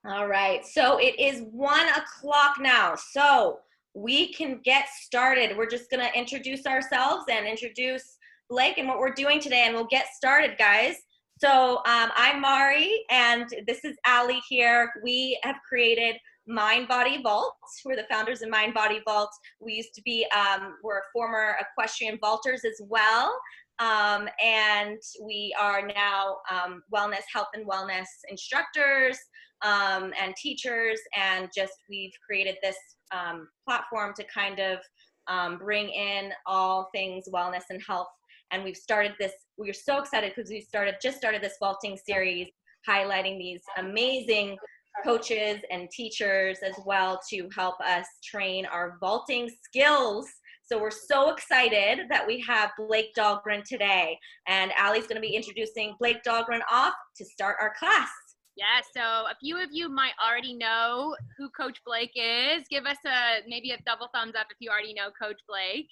All right, so it is 1 o'clock now, so we can get started. We're just gonna introduce ourselves and introduce Blake and what we're doing today, and we'll get started, guys. So I'm Mari, and this is Ali here. We have created Mind Body Vault. We're the founders of Mind Body Vault. We used to be, we're former equestrian vaulters as well. And we are now wellness, health and wellness instructors, and teachers, and just we've created this platform to kind of bring in all things wellness and health. And we've started this, we're so excited because we just started this vaulting series highlighting these amazing coaches and teachers as well to help us train our vaulting skills. So we're so excited that we have Blake Dahlgren today, and Ali's going to be introducing Blake Dahlgren off to start our class. Yeah, so a few of you might already know who Coach Blake is. Give us maybe a double thumbs up if you already know Coach Blake.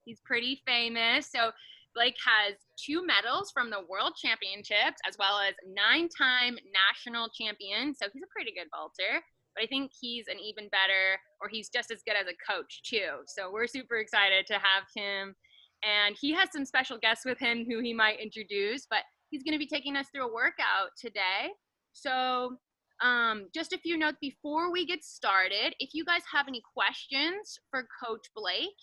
He's pretty famous. So Blake has 2 medals from the World Championships, as well as 9-time national champion. So he's a pretty good vaulter, but I think he's an even better, or he's just as good as a coach too. So we're super excited to have him. And he has some special guests with him who he might introduce, but he's going to be taking us through a workout today. So just a few notes before we get started. If you guys have any questions for Coach Blake,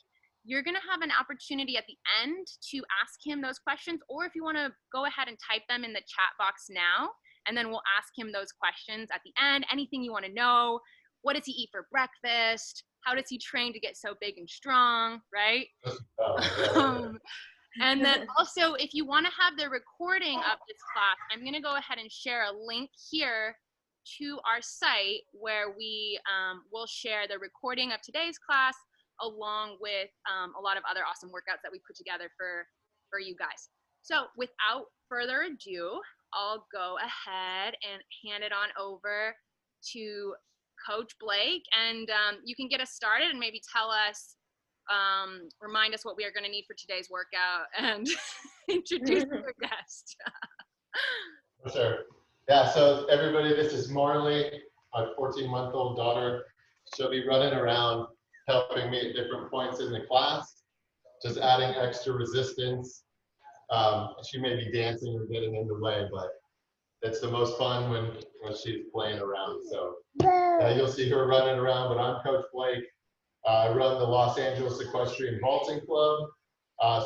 you're going to have an opportunity at the end to ask him those questions, or if you want to go ahead and type them in the chat box now, and then we'll ask him those questions at the end. Anything you want to know. What does he eat for breakfast? How does he train to get so big and strong, right? And then also, if you want to have the recording of this class, I'm going to go ahead and share a link here to our site where we will share the recording of today's class along with a lot of other awesome workouts that we put together for you guys. So without further ado, I'll go ahead and hand it on over to Coach Blake, and you can get us started and maybe tell us, remind us what we are going to need for today's workout, and introduce your guest. For sure. Yeah, so everybody, this is Marley, my 14-month-old daughter. She'll be running around helping me at different points in the class, just adding extra resistance. She may be dancing or getting in the way, but it's the most fun when she's playing around. So you'll see her running around, but I'm Coach Blake. I run the Los Angeles Equestrian Vaulting Club.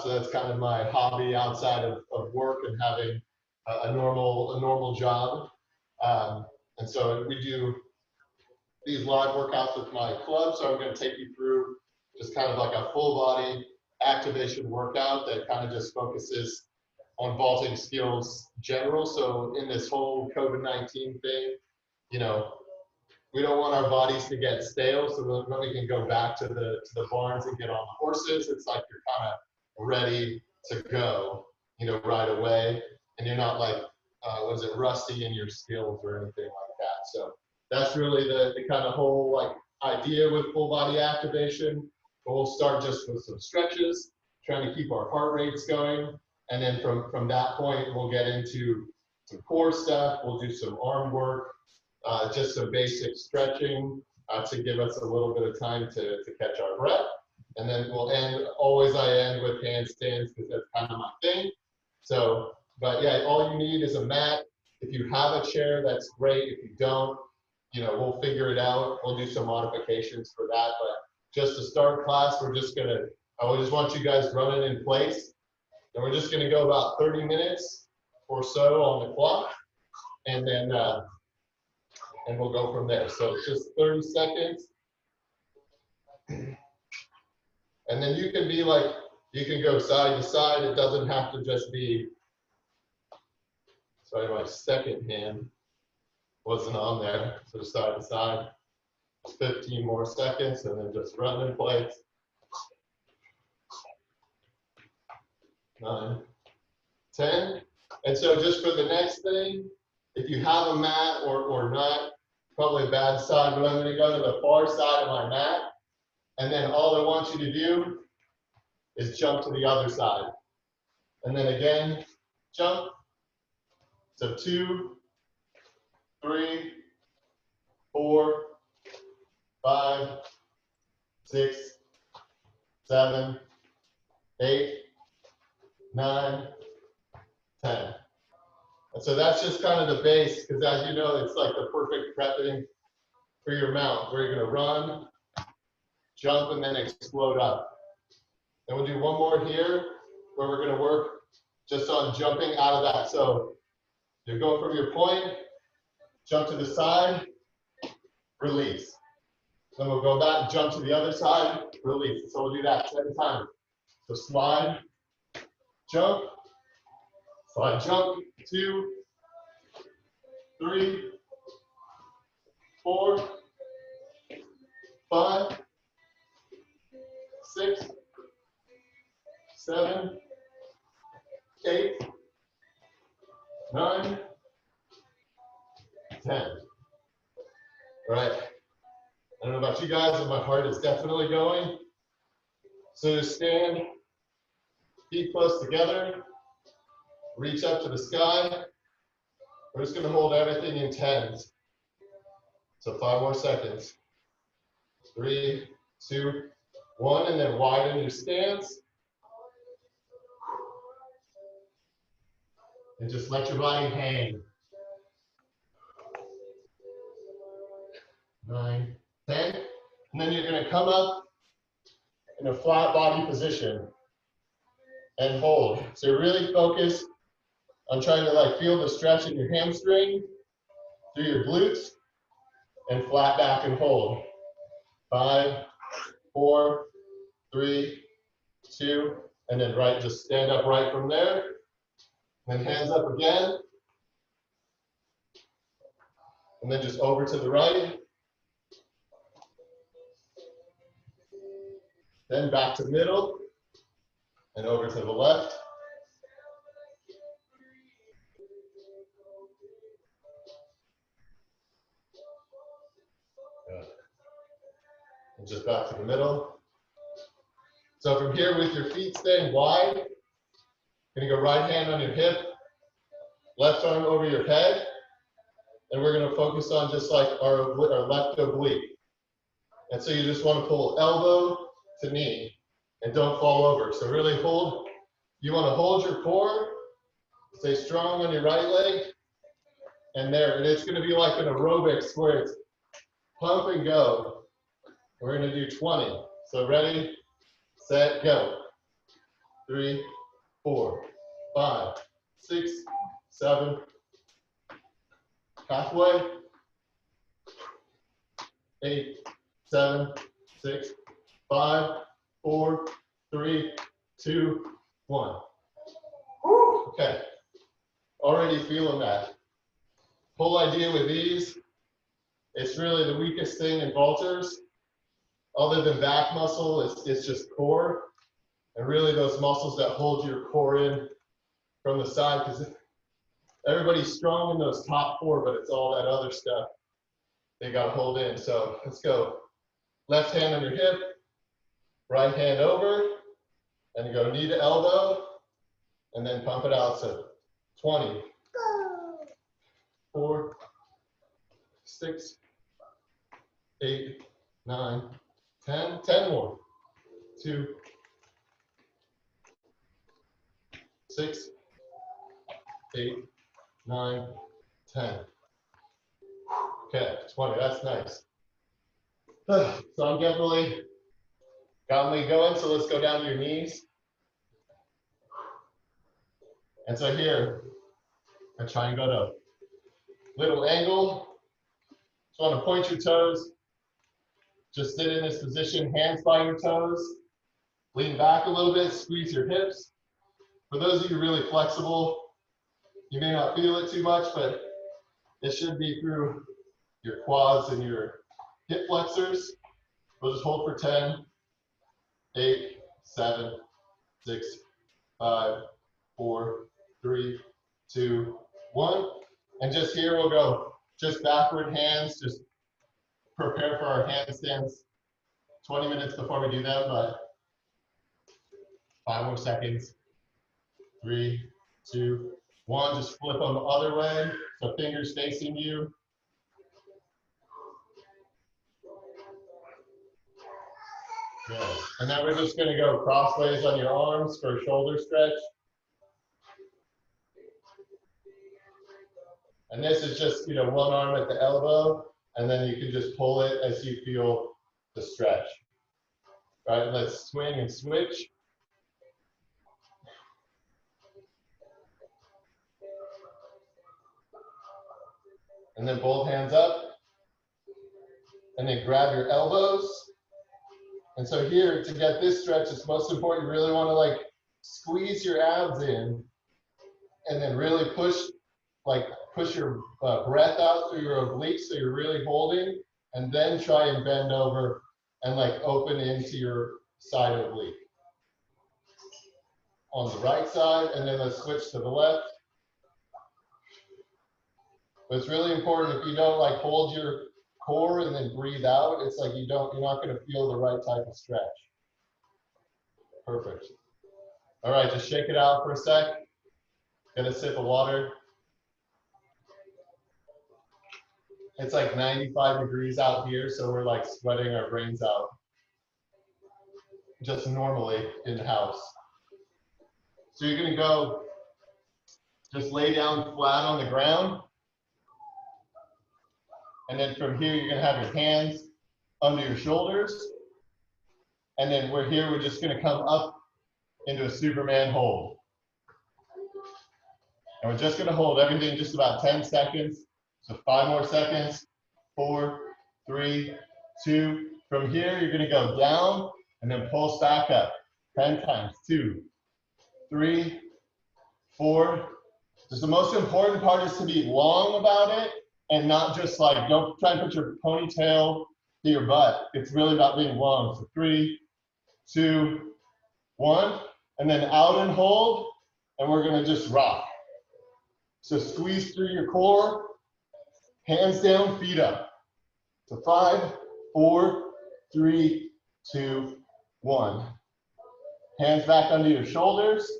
So that's kind of my hobby outside of work and having a normal job. And so we do these live workouts with my club. So I'm going to take you through just kind of like a full body activation workout that kind of just focuses on vaulting skills general. So in this whole COVID-19 thing, you know, we don't want our bodies to get stale, so when we can go back to the barns and get on the horses, it's like you're kind of ready to go, you know, right away, and you're not like, rusty in your skills or anything like that. So that's really the kind of whole like idea with full body activation. But we'll start just with some stretches, trying to keep our heart rates going, and then from that point, we'll get into some core stuff. We'll do some arm work. Just some basic stretching to give us a little bit of time to catch our breath. And then we'll end, I end with handstands because that's kind of my thing. So, but yeah, all you need is a mat. If you have a chair, that's great. If you don't, you know, we'll figure it out. We'll do some modifications for that. But just to start class, I just want you guys running in place. And we're just gonna go about 30 minutes or so on the clock. And then, and we'll go from there. So it's just 30 seconds. And then you can be like, you can go side to side. It doesn't have to just be, sorry, my second hand wasn't on there. So side to side, 15 more seconds, and then just run in place. 9, 10. And so just for the next thing, if you have a mat or not, probably a bad side, but I'm going to go to the far side of my mat. And then all I want you to do is jump to the other side. And then again, jump. So 2, 3, 6, 7, 8, 9, 10. And so that's just kind of the base, because as you know, it's like the perfect prepping for your mount, where you're going to run, jump, and then explode up. And we'll do one more here, where we're going to work just on jumping out of that. So you go from your point, jump to the side, release. Then we'll go back and jump to the other side, release. So we'll do that 10 times. So slide, jump, slide, jump, 2, 3, 4, 5, 6, 7, 8, 9, 10. All right. I don't know about you guys, but my heart is definitely going. So just stand, feet close together, reach up to the sky. We're just going to hold everything in 10s. So 5 more seconds. 3, 2, 1, and then widen your stance. And just let your body hang. 9, 10. And then you're going to come up in a flat body position and hold. So really focus on trying to like feel the stretch in your hamstring through your glutes and flat back and hold. 5, 4, 3, 2, and then right, just stand up right from there. Then hands up again. And then just over to the right. Then back to middle and over to the left. Good. And just back to the middle. So from here, with your feet staying wide, you're gonna go right hand on your hip, left arm over your head, and we're gonna focus on just like our left oblique. And so you just wanna pull elbow to knee and don't fall over. So really hold, you wanna hold your core, stay strong on your right leg, and there, and it's gonna be like an aerobics where it's pump and go. We're gonna do 20. So ready, set, go. 3, 4, 5, 6, 7, halfway. 8, 7, 6, 5, 4, 3, 2, 1. Okay, already feeling that. Whole idea with these, it's really the weakest thing in vaulters. Other than back muscle, it's just core. And really those muscles that hold your core in from the side, because everybody's strong in those top 4, but it's all that other stuff they got to hold in. So let's go. Left hand on your hip, right hand over, and you go knee to elbow, and then pump it out. So 20, 4, 6, 8, 9, 10, 10 more. 2, 6, 8, 9, 10. Okay, 20, that's nice. So I'm definitely got me going, so let's go down to your knees. And so here, I try and go to little angle. Just want to point your toes. Just sit in this position, hands by your toes. Lean back a little bit, squeeze your hips. For those of you really flexible, you may not feel it too much, but it should be through your quads and your hip flexors. We'll just hold for 10, 8, 7, 6, 5, 4, 3, 2, 1. And just here we'll go just backward hands, just prepare for our handstands 20 minutes before we do them, but 5 more seconds. 3, 2, 1. Just flip them the other way, so fingers facing you. Good. And then we're just going to go crossways on your arms for a shoulder stretch. And this is just, one arm at the elbow, and then you can just pull it as you feel the stretch. All right, let's swing and switch. And then both hands up. And then grab your elbows. And so here, to get this stretch, it's most important, you really want to squeeze your abs in and then really push your breath out through your obliques so you're really holding, and then try and bend over and open into your side oblique. On the right side, and then let's switch to the left. But it's really important, if you don't hold your core and then breathe out, it's you're not going to feel the right type of stretch. Perfect. All right, just shake it out for a sec. Get a sip of water. It's 95 degrees out here, so we're sweating our brains out. Just normally in the house. So you're gonna go, just lay down flat on the ground. And then from here, you're gonna have your hands under your shoulders. And then we're just gonna come up into a Superman hold. And we're just gonna hold everything just about 10 seconds. So 5 more seconds, 4, 3, 2. From here, you're gonna go down and then pulse back up. 10 times, 2, 3, 4. Just the most important part is to be long about it and not just don't try and put your ponytail to your butt. It's really about being long. So 3, 2, 1, and then out and hold, and we're gonna just rock. So squeeze through your core, hands down, feet up. So 5, 4, 3, 2, 1. Hands back under your shoulders.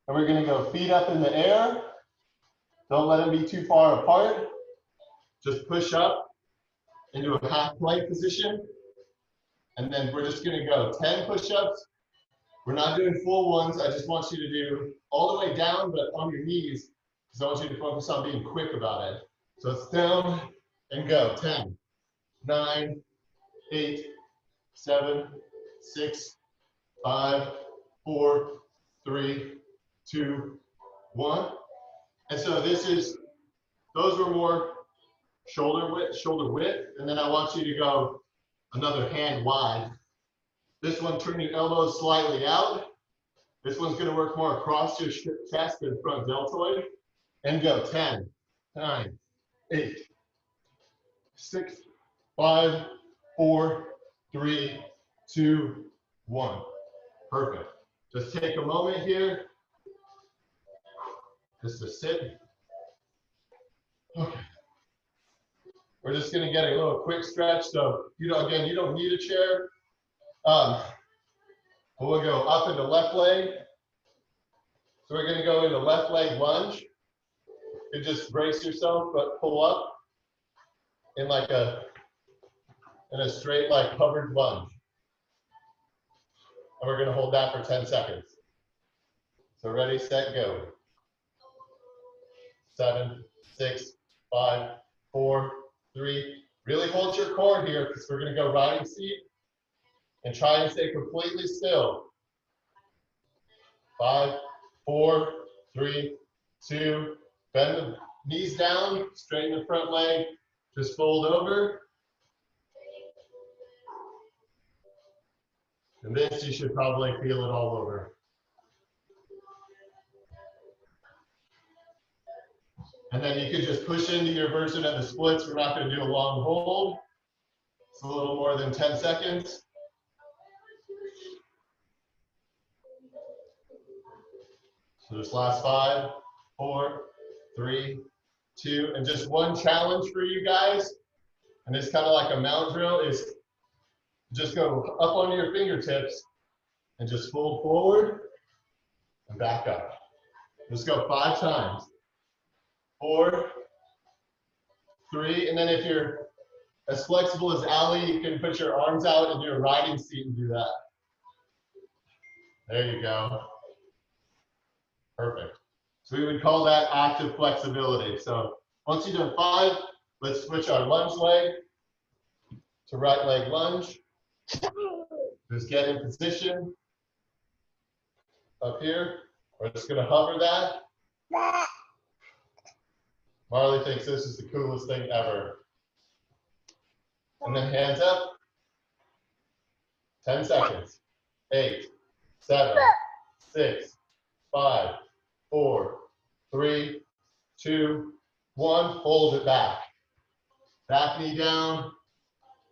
And we're gonna go feet up in the air. Don't let them be too far apart. Just push up into a half plank position. And then we're just gonna go 10 push-ups. We're not doing full ones. I just want you to do all the way down, but on your knees, because I want you to focus on being quick about it. So it's down and go. 10, 9, 8, 7, 6, 5, 4, 3, 2, 1. And so those were more shoulder width, and then I want you to go another hand wide. This one, turn your elbows slightly out. This one's gonna work more across your chest and front deltoid. And go 10, 9, 8, 6, 5, 4, 3, 2, 1. Perfect. Just take a moment here. Just to sit. Okay. We're just gonna get a little quick stretch. So again, you don't need a chair. We'll go up into left leg. So we're gonna go into left leg lunge. You just brace yourself, but pull up in a straight covered lunge. And we're gonna hold that for 10 seconds. So ready, set, go. 7, 6, 5, 4, 3. Really hold your core here because we're gonna go riding seat and try and stay completely still. 5, 4, 3, 2. Bend the knees down, straighten the front leg, just fold over. And this, you should probably feel it all over. And then you can just push into your version of the splits. We're not going to do a long hold. It's a little more than 10 seconds. So just last 5, 4, 3, 2, and just one challenge for you guys, and it's kind of like a mount drill, is just go up onto your fingertips and just fold forward and back up. Just go 5 times. 4, 3, and then if you're as flexible as Allie. You can put your arms out in your riding seat and do that. There you go. Perfect. So we would call that active flexibility. So once you've done 5, let's switch our lunge leg to right leg lunge. Just get in position up here. We're just going to hover that. Marley thinks this is the coolest thing ever. And then hands up. 10 seconds. 8, 7, 6, 5, 4, 3, 2, 1. Hold it back. Back knee down.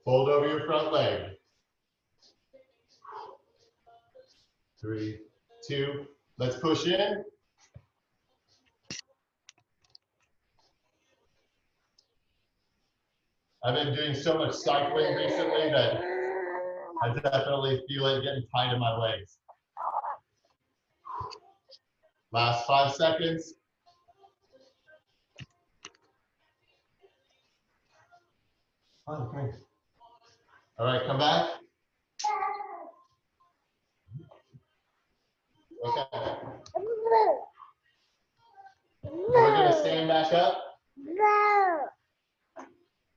Fold over your front leg. 3, 2. Let's push in. I've been doing so much cycling recently that I definitely feel it getting tight in my legs. Last 5 seconds. Oh, okay. All right, come back. Okay. And we're going to stand back up.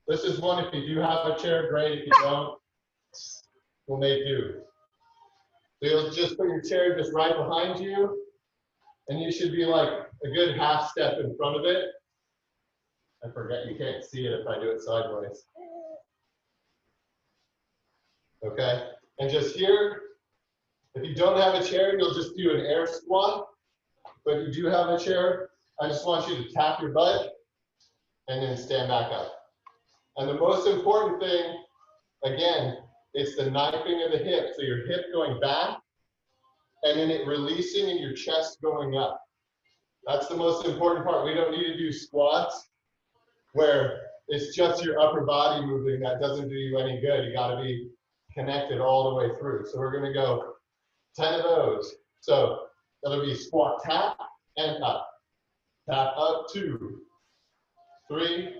This is one, if you do have a chair, great. If you don't, we'll make do. So you'll just put your chair just right behind you, and you should be like a good half step in front of it. I forget, you can't see it if I do it sideways. Okay, and just here, if you don't have a chair, you'll just do an air squat. But if you do have a chair, I just want you to tap your butt and then stand back up. And the most important thing, again, it's the knifing of the hip. So your hip going back and then it releasing and your chest going up. That's the most important part. We don't need to do squats where it's just your upper body moving. That doesn't do you any good. You got to be connected all the way through. So we're going to go 10 of those. So that'll be squat, tap, and up. Tap up, 2, 3,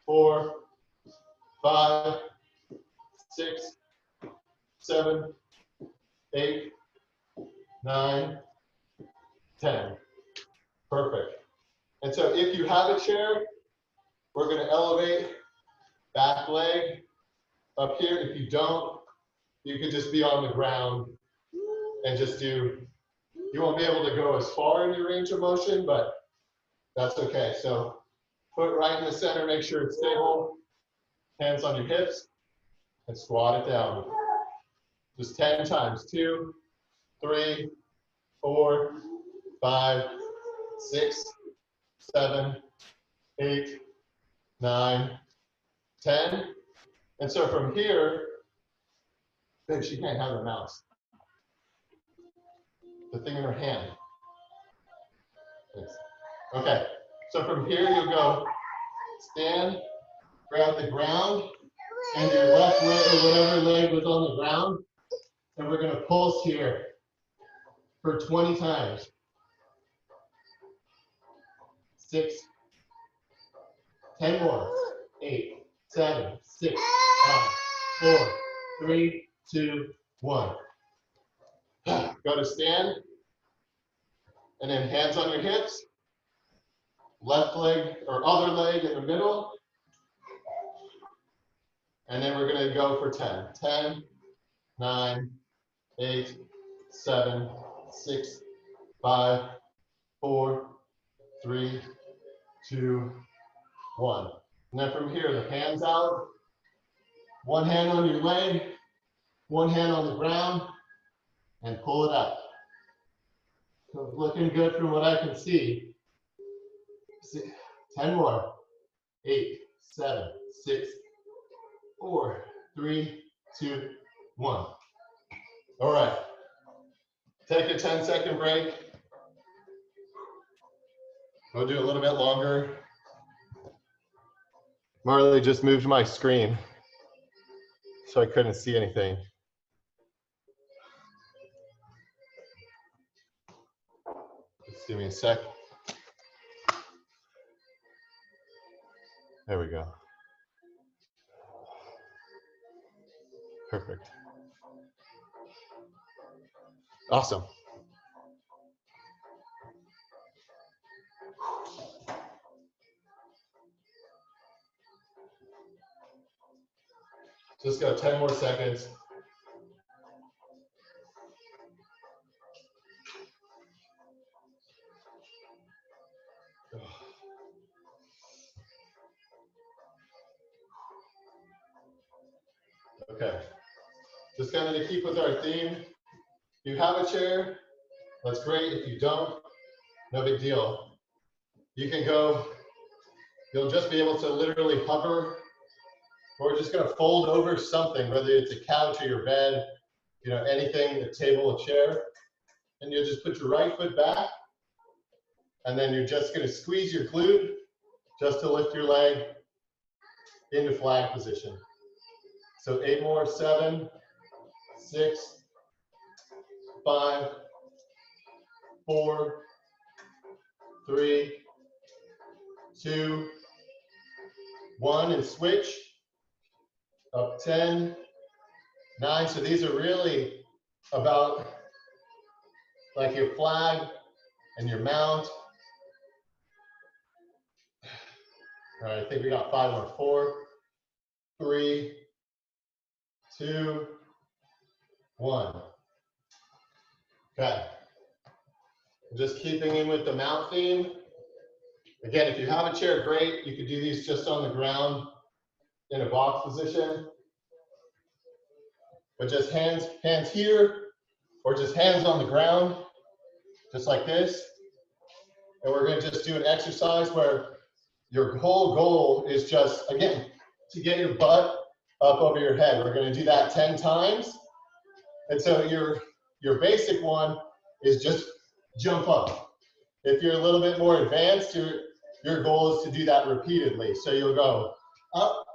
4, 5, 6, 7, 8, 9, 10. Perfect. And so if you have a chair, we're going to elevate back leg up here. If you don't, you can just be on the ground and just do, you won't be able to go as far in your range of motion, but that's okay. So foot right in the center, make sure it's stable. Hands on your hips and squat it down. Just 10 times. 2, 3, 4, 5, 6, 7, 8, 9, 10. And so from here, babe, she can't have the mouse. The thing in her hand. Thanks. Okay, so from here you'll go stand, grab the ground, and your left leg or whatever leg was on the ground, and we're going to pulse here for 20 times. 6, 10 more. 8, 7, 6, 5, 4, 3, 2, 1. Go to stand, and then hands on your hips. Left leg or other leg in the middle. And then we're going to go for 10. 10, 9, 8, 7, 6, 5, 4, 3, 2, 1. And then from here, the hands out. One hand on your leg, one hand on the ground, and pull it up. So it's looking good from what I can see. 10 more. 8, 7, 6, 4, 3, 2, 1. All right. Take a 10-second break. We'll do a little bit longer. Marley just moved my screen, so I couldn't see anything. Just give me a sec. There we go. Perfect. Awesome. Just go 10 more seconds. Okay. Just kind of to keep with our theme. If you have a chair, that's great. If you don't, no big deal. You can go, you'll just be able to literally hover, or we're just going to fold over something, whether it's a couch or your bed, you know, anything, a table, a chair, and you'll just put your right foot back, and then you're just going to squeeze your glute just to lift your leg into flag position. So 8 more, 7, 6, 5, 4, 3, 2, 1, and switch. Up 10, 9. So these are really about like your flag and your mount. All right, I think we got 5 more. 4, 3, 2, 1. Okay. Just keeping in with the mount theme. Again, if you have a chair, great. You could do these just on the ground in a box position. But just hands here, or just hands on the ground, just like this. And we're going to just do an exercise where your whole goal is just, again, to get your butt up over your head. We're going to do that 10 times. And so your basic one is just jump up. If you're a little bit more advanced, your goal is to do that repeatedly. So you'll go up,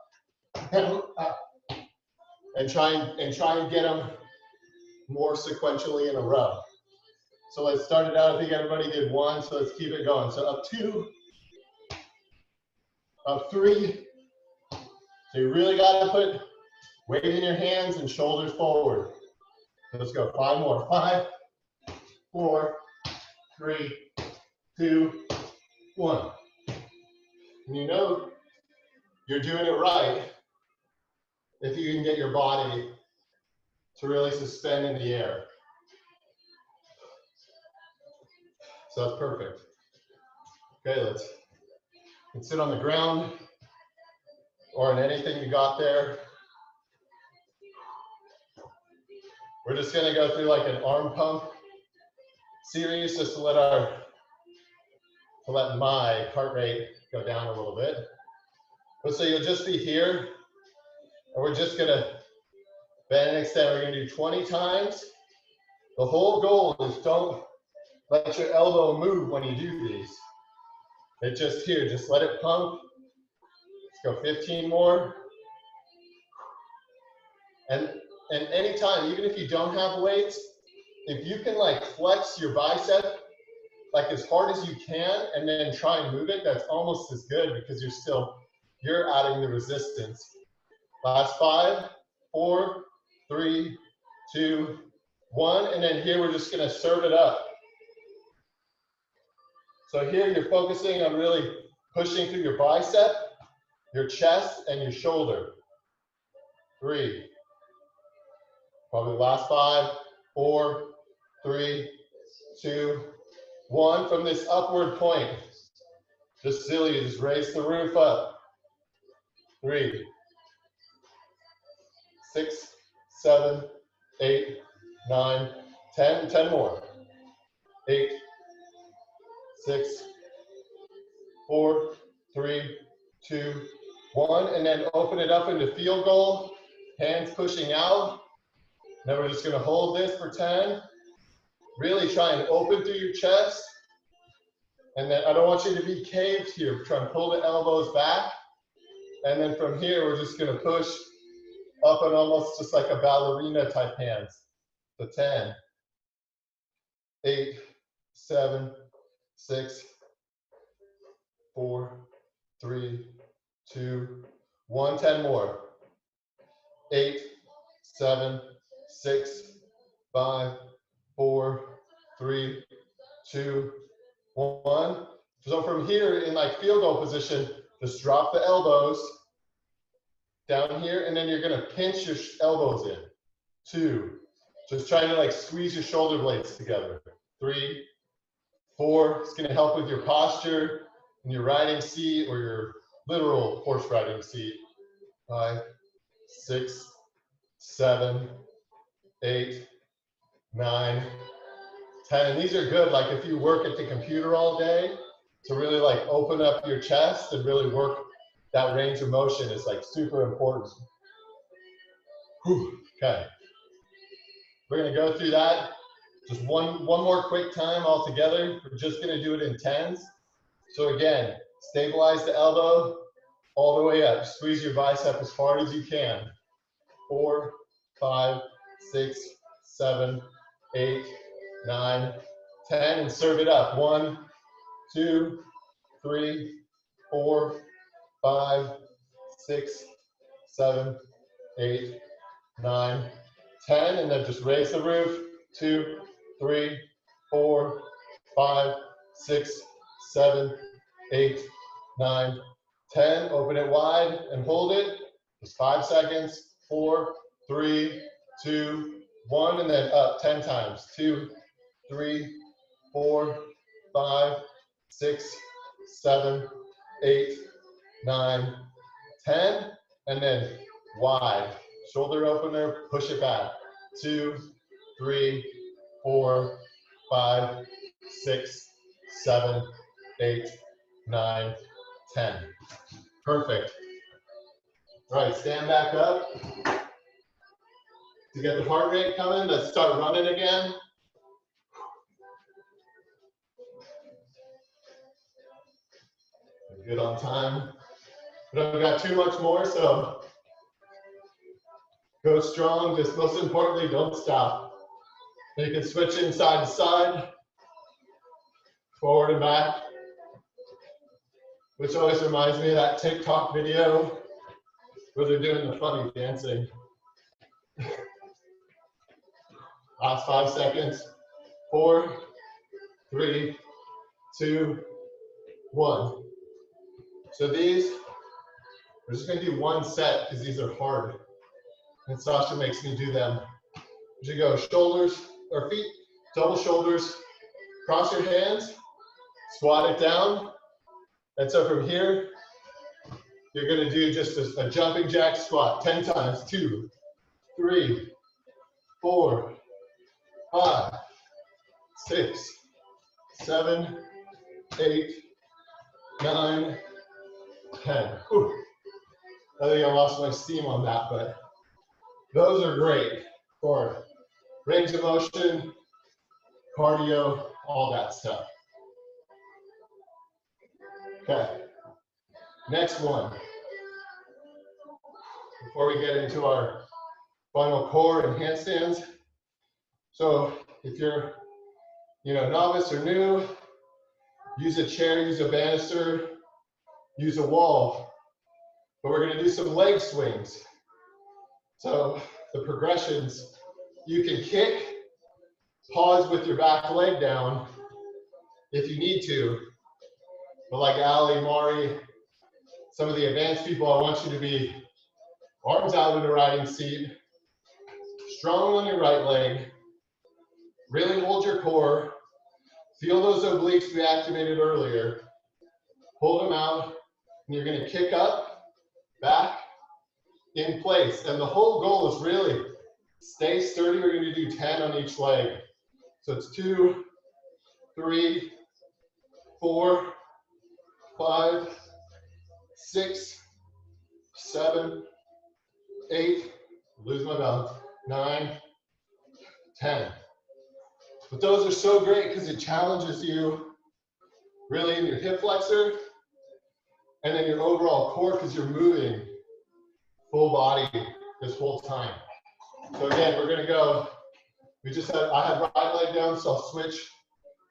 down, up, and try and get them more sequentially in a row. So let's start it out. I think everybody did 1, so let's keep it going. So up 2, up 3. So you really got to put weight in your hands and shoulders forward. Let's go 5 more. 5, 4, 3, 2, 1. And you know you're doing it right if you can get your body to really suspend in the air. So that's perfect. Okay, let's sit on the ground or in anything you got there. We're just gonna go through like an arm pump series just to let my heart rate go down a little bit. But so you'll just be here, and we're just gonna bend and extend. We're gonna do 20 times. The whole goal is don't let your elbow move when you do these. It's just here, just let it pump. Let's go 15 more. And anytime, even if you don't have weights, if you can like flex your bicep like as hard as you can and then try and move it, that's almost as good because you're adding the resistance. Last 5, 4, 3, 2, 1, and then here we're just gonna serve it up. So here you're focusing on really pushing through your bicep, your chest, and your shoulder. 3, probably last 5, 4, 3, 2, 1. From this upward point, just silly, just raise the roof up. 3, 6, 7, 8, 9, 10, 10 more. 8, 6, 4, 3, 2, 1, and then open it up into field goal, hands pushing out. Then we're just gonna hold this for 10. Really try and open through your chest. And then I don't want you to be caved here. Try and pull the elbows back. And then from here, we're just gonna push up and almost just like a ballerina type hands. So 10, 8, 7, 6, 4, 3, 2, 1. 10 more. 8, 7, 6, 5, 4, 3, 2, 1. So from here in like field goal position, just drop the elbows down here, and then you're gonna pinch your elbows in. 2, just trying to like squeeze your shoulder blades together. 3, 4, it's gonna help with your posture in your riding seat or your literal horse riding seat. 5, 6, 7, 8, 9, 10. And these are good, like if you work at the computer all day, to really like open up your chest and really work that range of motion is like super important. Whew. Okay. We're gonna go through that. Just one more quick time all together. We're just gonna do it in 10s. So again, stabilize the elbow all the way up. Squeeze your bicep as hard as you can. 4, 5, 6, 7, 8, 9, 10, and serve it up. 1, 2, 3, 4, 5, 6, 7, 8, 9, 10, and then just raise the roof. 2, 3, 4, 5, 6, 7, 8, 9, 10. Open it wide and hold it. Just 5 seconds. 4, 3, 2, 1, and then up 10 times. 2, 3, 4, 5, 6, 7, 8, 9, 10, and then wide. Shoulder opener, push it back. 2, 3, 4, 5, 6, 7, 8, 9, 10. Perfect. All right, stand back up. To get the heart rate coming, let's start running again. Good on time. We don't got too much more, so go strong. Just most importantly, don't stop. You can switch in side to side, forward and back, which always reminds me of that TikTok video where they're doing the funny dancing. Last 5 seconds. 4, 3, 2, 1. So these, we're just gonna do one set because these are hard. And Sasha makes me do them. As you go, shoulders or feet, double shoulders, cross your hands, squat it down. And so from here, you're gonna do just a jumping jack squat 10 times. 2, 3, 4, 5, 6, 7, 8, 9, 10. Whew. I think I lost my steam on that, but those are great for range of motion, cardio, all that stuff. Okay, next one. Before we get into our final core and handstands. So if you're, novice or new, use a chair, use a banister, use a wall. But we're gonna do some leg swings. So the progressions, you can kick, pause with your back leg down if you need to. But like Ali, Mari, some of the advanced people, I want you to be arms out in a riding seat, strong on your right leg, really hold your core, feel those obliques we activated earlier, hold them out, and you're gonna kick up, back, in place. And the whole goal is really stay sturdy. We're gonna do 10 on each leg. So it's 2, 3, 4, 5, 6, 7, 8, lose my balance, 9, 10. But those are so great because it challenges you really in your hip flexor and then your overall core because you're moving full body this whole time. So again, we're gonna go, I had right leg down, so I'll switch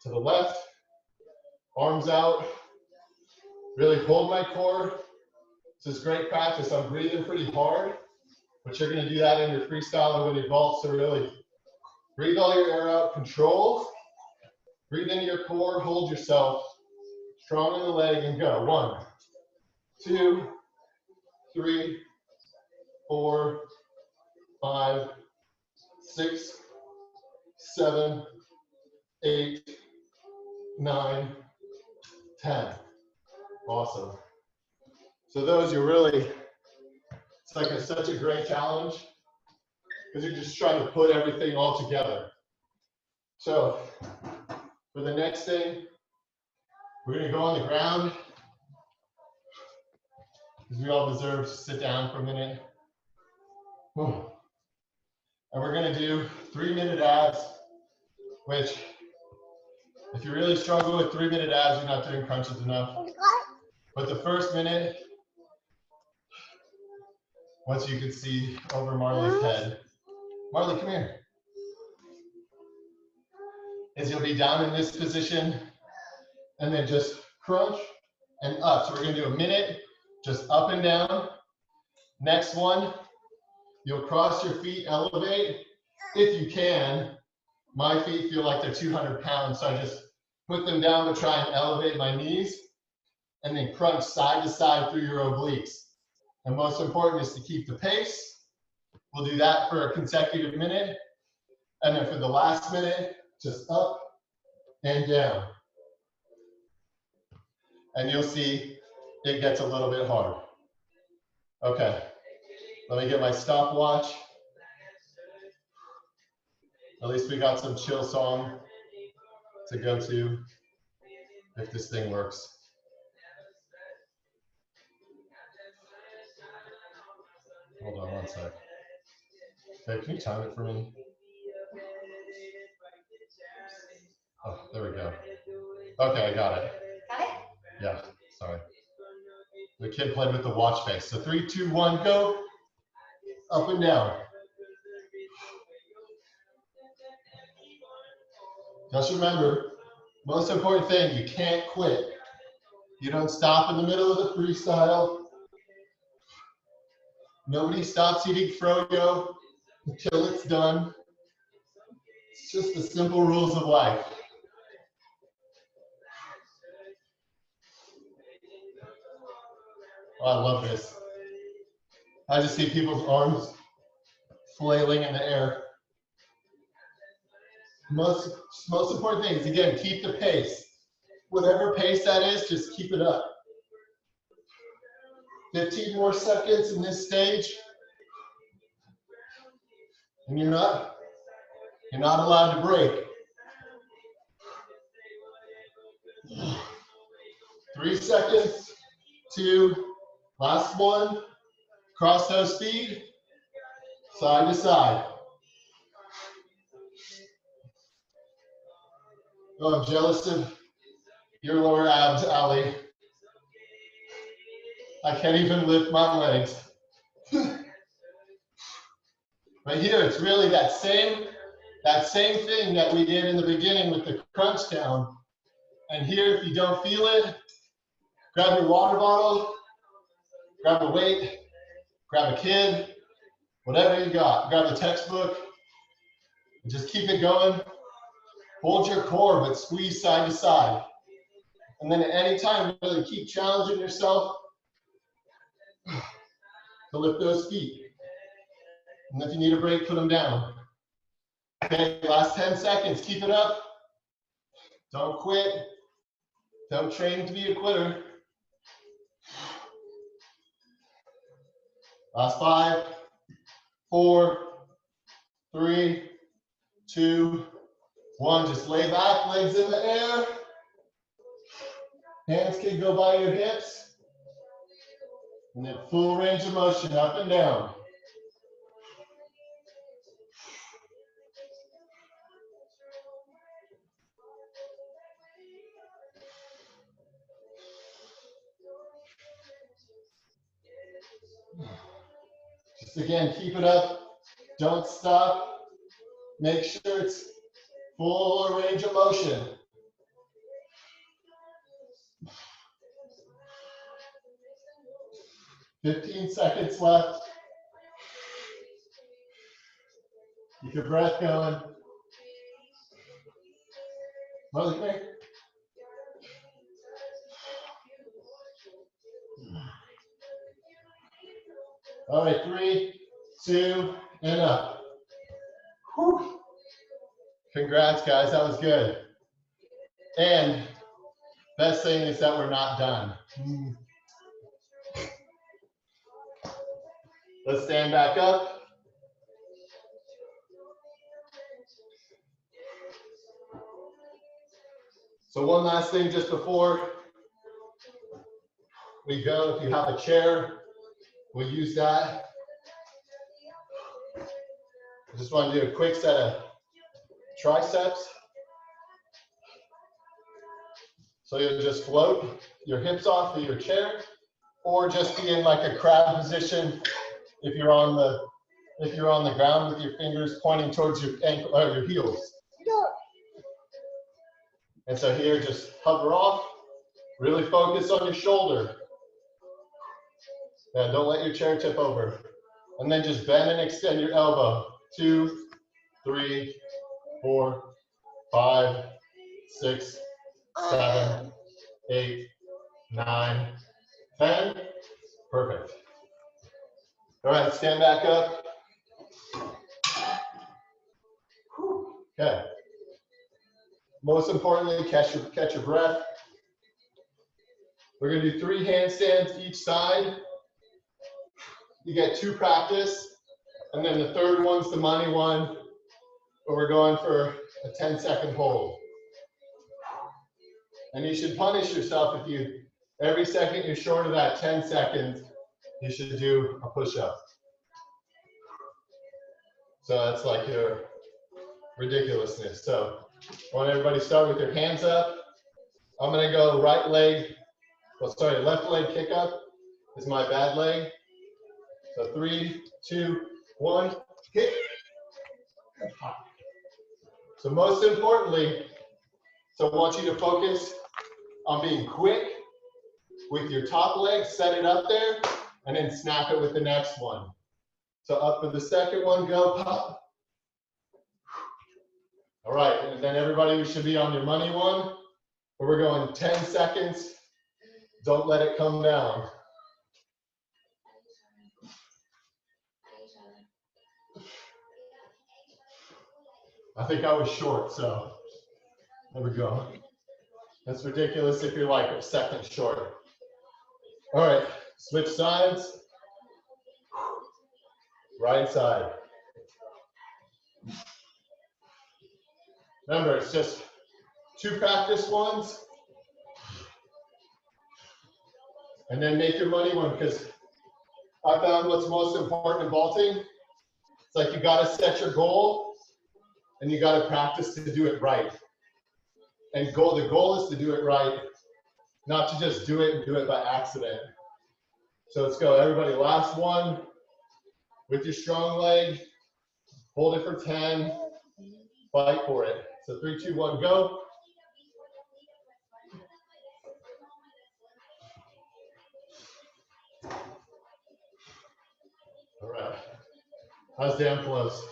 to the left, arms out, really hold my core. This is great practice. I'm breathing pretty hard, but you're gonna do that in your freestyle or when you vault, so really breathe all your air out, control, breathe into your core, hold yourself, strong in the leg, and go. 1, 2, 3, 4, 5, 6, 7, 8, 9, 10. Awesome. So those are really, it's like such a great challenge because you're just trying to put everything all together. So for the next thing, we're gonna go on the ground because we all deserve to sit down for a minute. And we're gonna do 3-minute abs, which if you really struggle with 3-minute abs, you're not doing crunches enough. But the first minute, once you can see over Marley's head, Marley, come here, is you'll be down in this position and then just crunch and up. So we're gonna do a minute, just up and down. Next one, you'll cross your feet, elevate. If you can, my feet feel like they're 200 pounds, so I just put them down to try and elevate my knees, and then crunch side to side through your obliques. And most important is to keep the pace. We'll do that for a consecutive minute. And then for the last minute, just up and down. And you'll see it gets a little bit hard. Okay, let me get my stopwatch. At least we got some chill song to go to if this thing works. Hold on one sec. Okay, can you time it for me? Oh, there we go. Okay, I got it. Got it? Yeah, sorry. The kid played with the watch face. So 3, 2, 1, go. Up and down. Just remember, most important thing, you can't quit. You don't stop in the middle of the freestyle. Nobody stops eating froyo until it's done. It's just the simple rules of life. Oh, I love this. I just see people's arms flailing in the air. Most important thing is, again, keep the pace. Whatever pace that is, just keep it up. 15 more seconds in this stage. And you're not allowed to break. 3 seconds, 2, last one. Cross those feet, side to side. Oh, I'm jealous of your lower abs, Ali. I can't even lift my legs. But here, it's really that same thing that we did in the beginning with the crunch down. And here, if you don't feel it, grab your water bottle, grab a weight, grab a kid, whatever you got. Grab the textbook, and just keep it going. Hold your core, but squeeze side to side. And then at any time, really keep challenging yourself to lift those feet. And if you need a break, put them down. Okay, last 10 seconds, keep it up. Don't quit. Don't train to be a quitter. Last 5, 4, 3, 2, 1. Just lay back, legs in the air. Hands can go by your hips. And then full range of motion up and down. Just again, keep it up. Don't stop. Make sure it's full range of motion. "15 seconds left. Keep your breath going. Mother, come here. All right, 3, 2, and up. Whew. Congrats, guys. That was good. And best thing is that we're not done. Let's stand back up. So one last thing just before we go, if you have a chair, we'll use that. I just want to do a quick set of triceps. So you'll just float your hips off of your chair, or just be in like a crab position if you're on the ground with your fingers pointing towards your ankle or your heels. And so here, just hover off, really focus on your shoulder. And don't let your chair tip over. And then just bend and extend your elbow. 2, 3, 4, 5, 6, 7, 8, 9, 10. Perfect. All right, stand back up. Okay. Most importantly, catch your breath. We're going to do 3 handstands each side. You get 2 practice, and then the third one's the money one, where we're going for a 10-second hold. And you should punish yourself if every second you're short of that 10 seconds, you should do a push-up. So that's like your ridiculousness. So I want everybody to start with their hands up. I'm going to go left leg kick up is my bad leg. So 3, 2, 1, kick. So most importantly, so I want you to focus on being quick with your top leg, set it up there, and then snap it with the next one. So up for the second one, go pop. All right, and then everybody should be on your money one, where we're going 10 seconds. Don't let it come down. I think I was short, so there we go. That's ridiculous if you're like a second short. All right, switch sides. Right side. Remember, it's just 2 practice ones. And then make your money one, because I found what's most important in vaulting. It's like you got to set your goal, and you got to practice to do it right. And the goal is to do it right, not to just do it and do it by accident. So let's go, everybody. Last one with your strong leg. Hold it for 10. Fight for it. So 3, 2, 1, go. All right. How's damn close?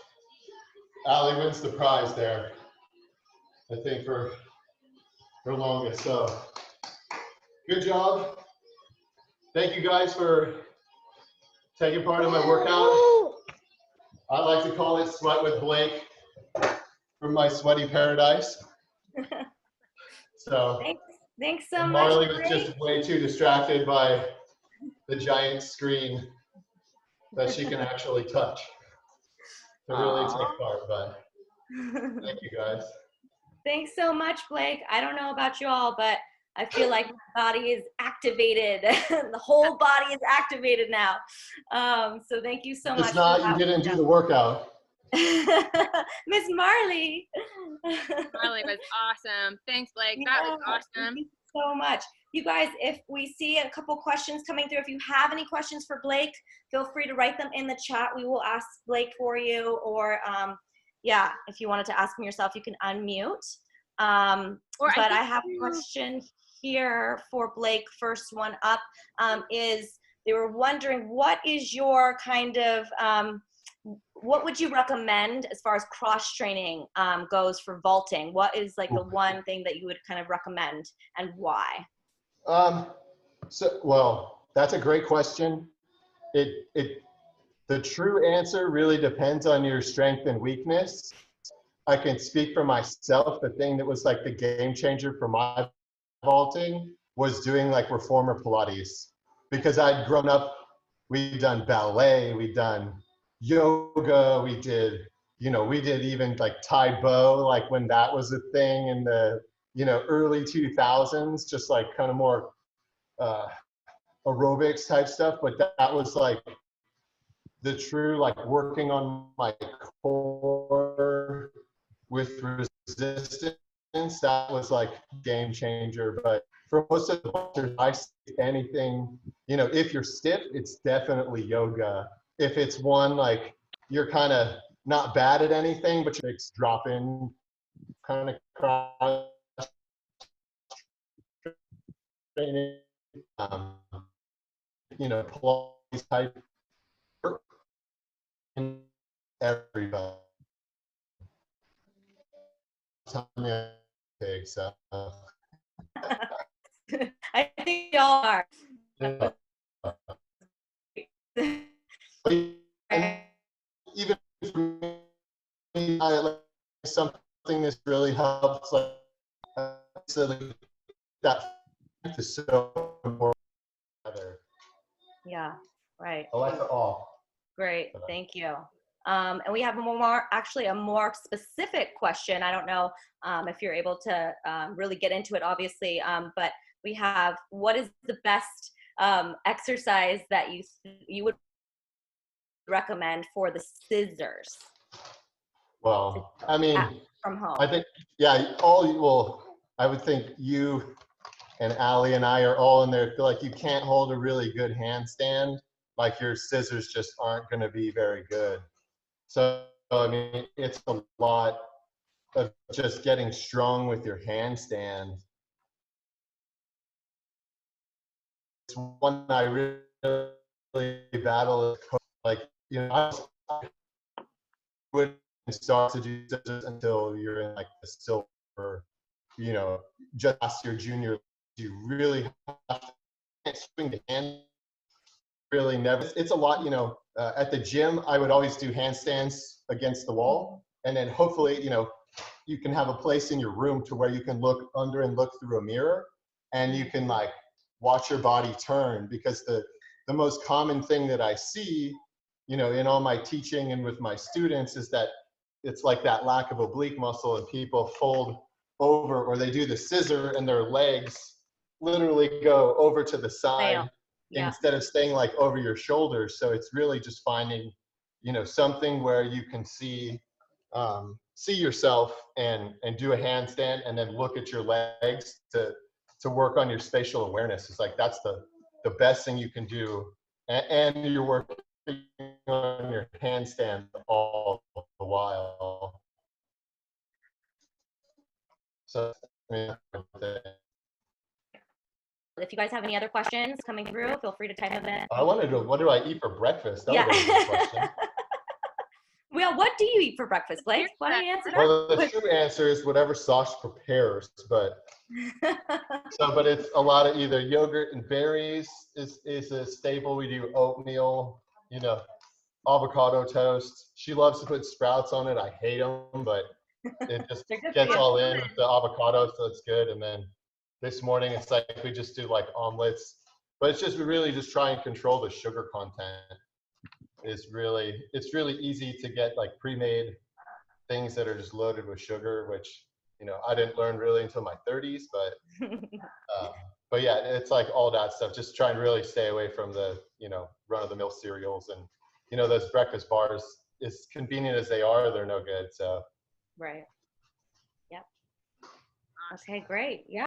Allie wins the prize there, I think, for longest. So good job. Thank you guys for taking part in my workout. I like to call it Sweat with Blake from my sweaty paradise. So thanks so much. Marley was just way too distracted by the giant screen that she can actually touch to really take part. But thank you guys. Thanks so much, Blake. I don't know about you all, but I feel like my body is activated. The whole body is activated now. So thank you so much. It's not, you didn't do the workout. Miss Marley. Marley was awesome. Thanks, Blake. That was awesome. Thank you so much. You guys, if we see a couple questions coming through, if you have any questions for Blake, feel free to write them in the chat. We will ask Blake for you, or yeah, if you wanted to ask him yourself, you can unmute. But I have a question here for Blake. First one up is, they were wondering, what is your kind of, what would you recommend as far as cross training goes for vaulting? What is like the one thing that you would kind of recommend, and why? Well, that's a great question. The true answer really depends on your strength and weakness. I can speak for myself. The thing that was like the game changer for my vaulting was doing like reformer Pilates, because I'd grown up, we'd done ballet, we'd done yoga, we did even like Tai Bo, like when that was a thing in the, early 2000s, just like kind of more aerobics type stuff. But that was like the true, like working on my core with resistance. That was like game changer. But for most of the bouncers, I see anything, if you're stiff, it's definitely yoga. If it's one like you're kind of not bad at anything, but you're drop in kind of cross training, Pilates type, everybody. Big, so. I think y'all are. Yeah. And even for me, like something that really helps, like so that is so important. Yeah, right. Alexa off. Great, thank you. And we have a more specific question. I don't know if you're able to really get into it, obviously, but we have, what is the best exercise that you would recommend for the scissors? Well, I mean, from home. I think, I would think you and Allie and I are all in there. Feel like you can't hold a really good handstand, like your scissors just aren't going to be very good. So, I mean, it's a lot of just getting strong with your handstand. It's one I really battle. Like, I wouldn't start to do scissors until you're in like the silver, just past your junior. You really have to swing the hand. Really never. It's a lot, at the gym, I would always do handstands against the wall. And then hopefully, you can have a place in your room to where you can look under and look through a mirror, and you can like watch your body turn, because the most common thing that I see, in all my teaching and with my students, is that it's like that lack of oblique muscle, and people fold over, or they do the scissor and their legs literally go over to the side. Yeah. Instead of staying like over your shoulders. So it's really just finding, something where you can see yourself and do a handstand, and then look at your legs to work on your spatial awareness. It's like, that's the best thing you can do. And you're working on your handstand all the while. So, if you guys have any other questions coming through, feel free to type them in. I wanted to, what do I eat for breakfast? That was a good question. Well, what do you eat for breakfast, Blake? Why don't you answer that? Well, the true answer is whatever Sash prepares, but but it's a lot of either yogurt and berries is a staple. We do oatmeal, avocado toast. She loves to put sprouts on it. I hate them, but it just gets all in with the avocado, so it's good. And then this morning, it's like we just do like omelets, but it's just, we really just try and control the sugar content. It's really easy to get like pre-made things that are just loaded with sugar, which, I didn't learn really until my 30s, but yeah, it's like all that stuff. Just try and really stay away from the, run-of-the-mill cereals, and, those breakfast bars, as convenient as they are, they're no good. So. Right. Yep. Okay, great. Yeah.